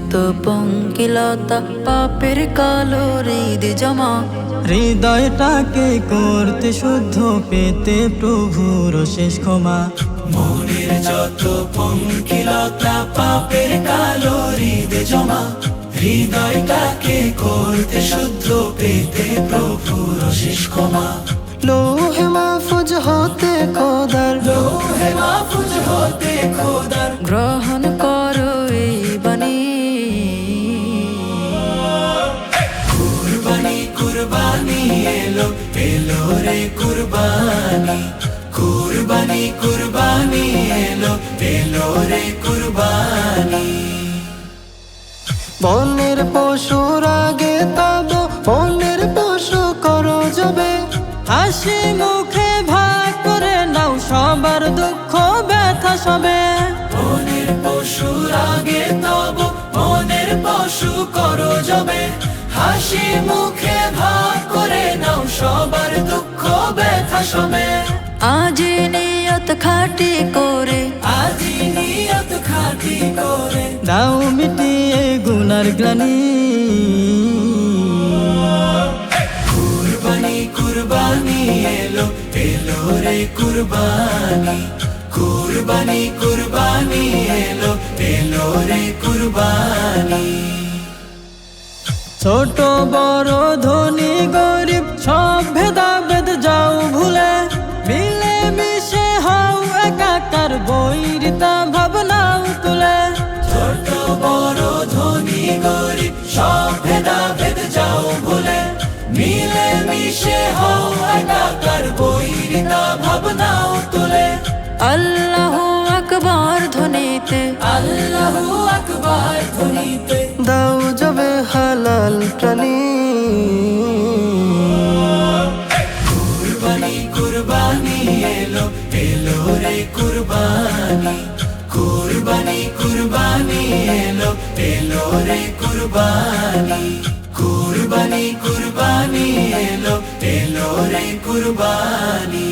যত পঙ্কিলতা পাপের কালো হৃদ জমা, হৃদয়টাকে করতে শুদ্ধ, পেতে প্রভুর শেষ ক্ষমা। মনের যত পঙ্কিলতা পাপের কালো হৃদ জমা, হৃদয়টাকে করতে শুদ্ধ, পেতে প্রভুর শেষ ক্ষমা। লোহে মাহফুজ হতে খোদার, লোহে মাহফুজ হতে খোদার গ্রহণ করো এই বাণী। কুরবানি কুরবানি এলো এলো রে কুরবানি, কুরবানি কুরবানি এলো এলো রে কুরবানি। বনের পশুর আগে তব বনের পশু করো যাবে, হাসি মুখে ভাগ করে নাও সবার দুঃখ ব্যথা সবে। বনের পশুর আগে তব বনের পশু করো যাবে, হাসি মুখে ভাগ করে নাও সবার দুঃখ ব্যথা সবে। আজি নিয়ত খাটি করে, আজি নিয়ত খাঁটি করে দাও মিটিয়ে গুনার গ্লানি। কুরবানি কুরবানি এলো এলো রে কুরবানি, কুরবানি কুরবানি এলো এলো রে কুরবানি। ছোট বড় ধনী গরিব সব ভেদাভেদ যাও ভুলে, মিলে মিশে হও একাকার, বৈরিতা ভাবনাও তুলে। ছোট বড় ধনী গরিব সব ভেদাভেদ যাও ভুলে, মিলে মিশে হও একাকার, বৈরিতা ভাবনাও তুলে। আল্লাহু আকবার ধ্বনিতে, আল্লাহু আকবার ধ্বনিতে দাও যাবে হালাল প্রাণী। কুরবানি কুরবানি এলো এলো রে কুরবানি, কুরবানি কুরবানি এলো এলো রে কুরবানি, কুরবানি কুরবানি এলো এলো রে কুরবানি।